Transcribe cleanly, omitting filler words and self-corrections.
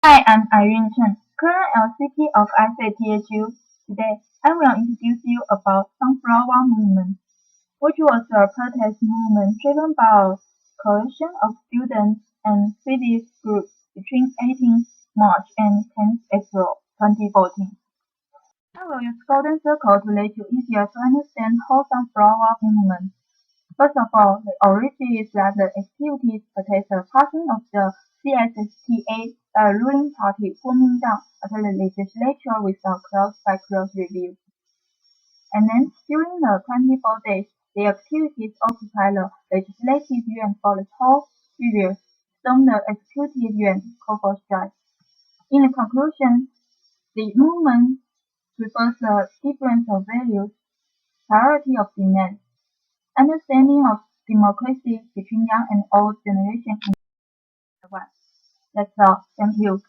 Hi, I'm Irene Chen, current LCP of ICTHU. Today, I will introduce you about Sunflower Movement, which was a protest movement driven by a coalition of students and civic groups between 18th March and 10th April 2014. I will use Golden Circle to make it easier to understand whole Sunflower Movement. First of all, the origin is that the activities protest the passing of the CSSTA by a ruling party Kuomintang after the legislature without clause-by-clause review. And then, during the 24 days, the activities occupy the Legislative Yuan for the whole period, storm the Executive Yuan, call for strike. In the conclusion, the movement refers the difference of values, priority of demand, understanding of democracy between young and old generation in Taiwan. That's all. Thank you.